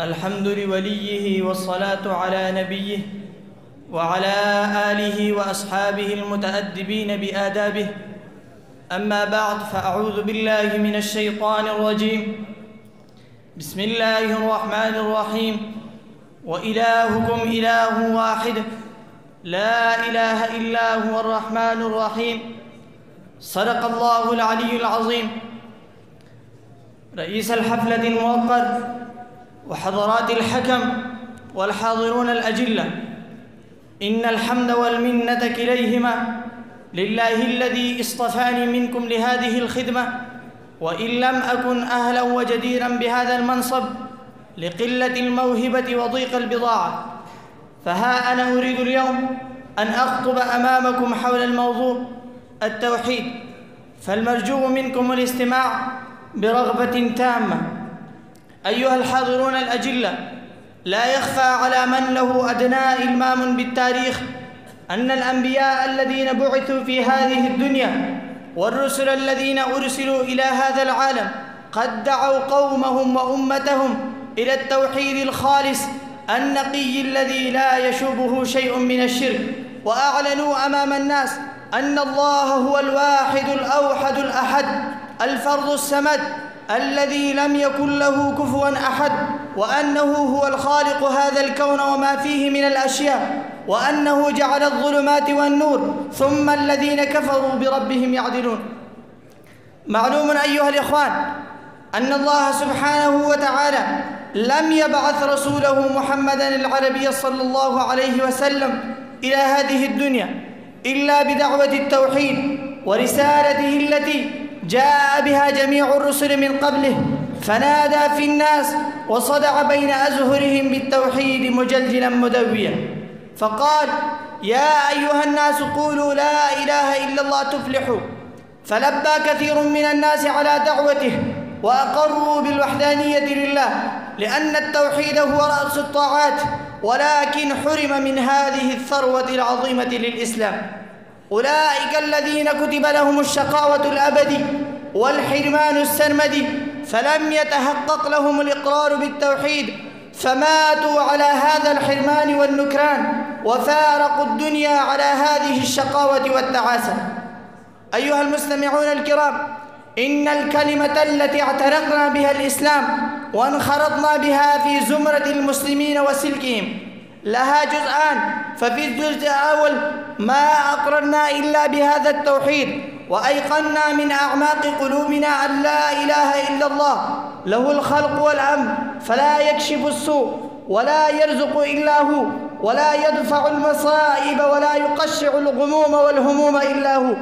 الحمد لوليه والصلاة على نبيه وعلى آله وأصحابه المتأدبين بآدابه. أما بعد، فأعوذ بالله من الشيطان الرجيم. بسم الله الرحمن الرحيم. وإلهكم إله واحد لا إله إلا هو الرحمن الرحيم. صدق الله العلي العظيم. رئيس الحفلة الموقر وحضرات الحكم والحاضرون الأجلة، إن الحمد والمنة كليهما لله الذي اصطفاني منكم لهذه الخدمة، وإن لم أكن أهلا وجديرا بهذا المنصب لقلة الموهبة وضيق البضاعة، فها أنا أريد اليوم أن أخطب أمامكم حول الموضوع التوحيد، فالمرجو منكم الاستماع برغبة تامة. أيها الحاضرون الأجلة، لا يخفى على من له أدنى إلمام بالتاريخ أن الأنبياء الذين بعثوا في هذه الدنيا والرسل الذين أرسلوا إلى هذا العالم قد دعوا قومهم وأمتهم إلى التوحيد الخالص النقي الذي لا يشوبه شيء من الشرك، وأعلنوا أمام الناس أن الله هو الواحد الأوحد الأحد الفرد الصمد الذي لم يكن له كفوا أحد، وأنه هو الخالق هذا الكون وما فيه من الأشياء، وأنه جعل الظلمات والنور، ثم الذين كفروا بربهم يعدلون. معلوم أيها الإخوان أن الله سبحانه وتعالى لم يبعث رسوله محمدًا العربي صلى الله عليه وسلم إلى هذه الدنيا إلا بدعوة التوحيد ورسالته التي جاء بها جميع الرسل من قبله، فنادى في الناس وصدع بين أزهرهم بالتوحيد مجلجلا مدويا، فقال: يا أيها الناس قولوا لا إله إلا الله تفلحوا. فلبى كثير من الناس على دعوته وأقروا بالوحدانية لله، لأن التوحيد هو رأس الطاعات، ولكن حرم من هذه الثروة العظيمة للإسلام. أولئك الذين كتب لهم الشقاوة الأبدي والحرمان السرمدي، فلم يتحقق لهم الإقرار بالتوحيد، فماتوا على هذا الحرمان والنكران، وفارقوا الدنيا على هذه الشقاوة والتعاسة. أيها المستمعون الكرام، إن الكلمة التي اعتنقنا بها الإسلام وانخرطنا بها في زمرة المسلمين وسلكهم لها جزءان، ففي الجزء الأول ما أقررنا إلا بهذا التوحيد، وأيقنا من أعماق قلوبنا أن لا إله إلا الله له الخلق والأمر، فلا يكشف السوء ولا يرزق إلا هو، ولا يدفع المصائب ولا يقشع الغموم والهموم إلا هو،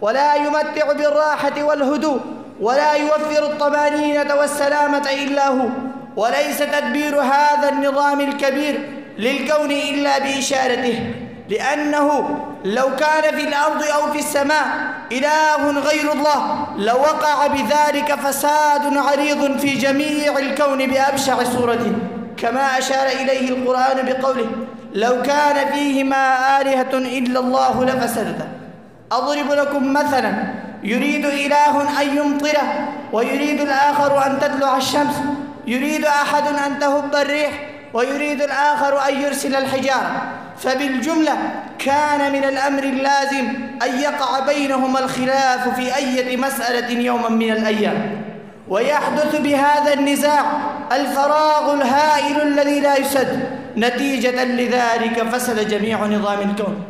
ولا يمتع بالراحة والهدوء، ولا يوفر الطمأنينة والسلامة إلا هو، وليس تدبير هذا النظام الكبير للكون إلا بإشارته، لأنه لو كان في الأرض أو في السماء إله غير الله لوقع بذلك فساد عريض في جميع الكون بأبشع صورة، كما أشار إليه القرآن بقوله: لو كان فيهما آلهة إلا الله لفسدتا. أضرب لكم مثلا: يريد إله أن يمطره، ويريد الآخر أن تطلع الشمس، يريد أحد أن تهب الريح، ويريد الآخر أن يرسل الحجارة، فبالجملة كان من الأمر اللازم أن يقع بينهما الخلاف في أي مسألة يوما من الأيام، ويحدث بهذا النزاع الفراغ الهائل الذي لا يسد، نتيجة لذلك فسد جميع نظام الكون.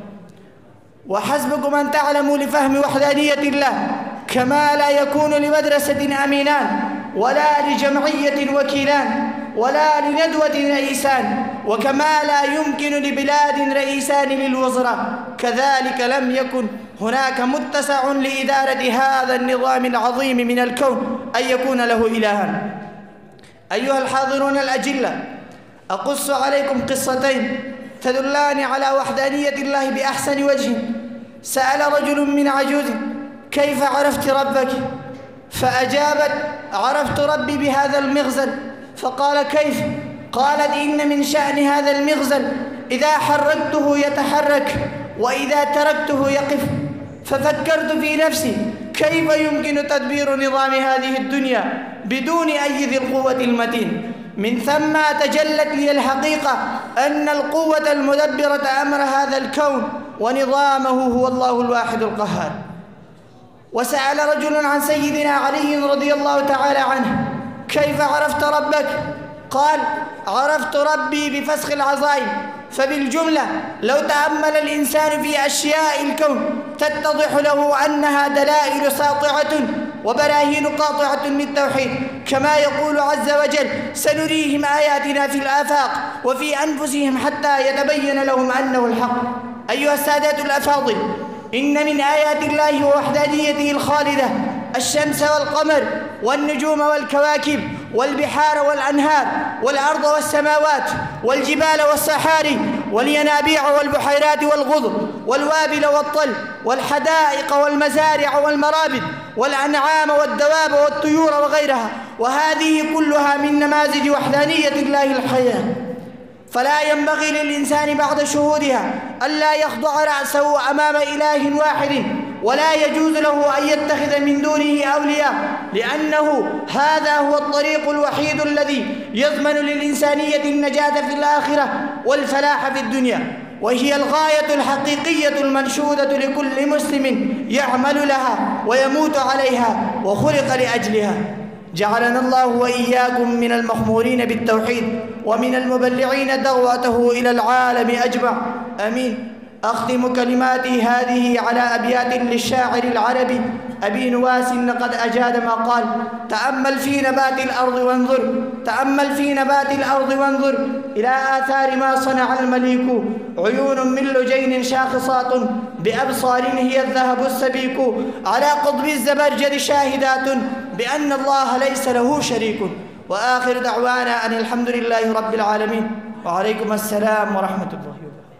وحسبكم أن تعلموا لفهم وحدانية الله كما لا يكون لمدرسة أمينان، ولا لجمعية وكيلان، ولا لندوة رئيسان، وكما لا يمكن لبلاد رئيسان للوزراء، كذلك لم يكن هناك متسع لإدارة هذا النظام العظيم من الكون أن يكون له إلها. أيها الحاضرون الأجلة، أقص عليكم قصتين تدلان على وحدانية الله بأحسن وجه. سأل رجل من عجوز: كيف عرفت ربك؟ فأجابت: عرفت ربي بهذا المغزل. فقال: كيف؟ قالت: إن من شأن هذا المغزل إذا حركته يتحرك، وإذا تركته يقف. ففكرت في نفسي: كيف يمكن تدبير نظام هذه الدنيا بدون أي ذي القوة المتين؟ من ثم تجلت لي الحقيقة أن القوة المدبرة أمر هذا الكون ونظامه هو الله الواحد القهار. وسأل رجل عن سيدنا علي رضي الله تعالى عنه: كيف عرفت ربك؟ قال: عرفت ربي بفسخ العزائم. فبالجملة لو تأمل الإنسان في أشياء الكون تتضح له أنها دلائل ساطعة وبراهين قاطعة للتوحيد، كما يقول عز وجل: سنريهم آياتنا في الآفاق وفي أنفسهم حتى يتبين لهم أنه الحق. أيها السادة الأفاضل، إن من آيات الله ووحدانيته الخالدة الشمس والقمر والنجوم والكواكب والبحار والأنهار والأرض والسماوات والجبال والصحاري والينابيع والبحيرات والغضر والوابل والطل والحدائق والمزارع والمرابد والأنعام والدواب والطيور وغيرها، وهذه كلها من نماذج وحدانية الله الحياة. فلا ينبغي للإنسان بعد شهودها ألا يخضع رأسه أمام إله واحد، ولا يجوز له أن يتخذ من دونه أولياء، لأنه هذا هو الطريق الوحيد الذي يضمن للإنسانية النجاة في الآخرة والفلاح في الدنيا، وهي الغاية الحقيقية المنشودة لكل مسلم يعمل لها ويموت عليها وخلق لأجلها. جعلنا الله وإياكم من المخمورين بالتوحيد ومن المبلغين دعوته إلى العالم أجمع، آمين. أختم كلماتي هذه على أبيات للشاعر العربي أبي نواس قد أجاد ما قال: تأمل في نبات الأرض وانظر، تأمل في نبات الأرض وانظر إلى آثار ما صنع المليك، عيون من لجين شاخصات بأبصار هي الذهب السبيك، على قطب الزبرجد شاهدات بأن الله ليس له شريك. وآخر دعوانا أن الحمد لله رب العالمين، وعليكم السلام ورحمة الله وبركاته.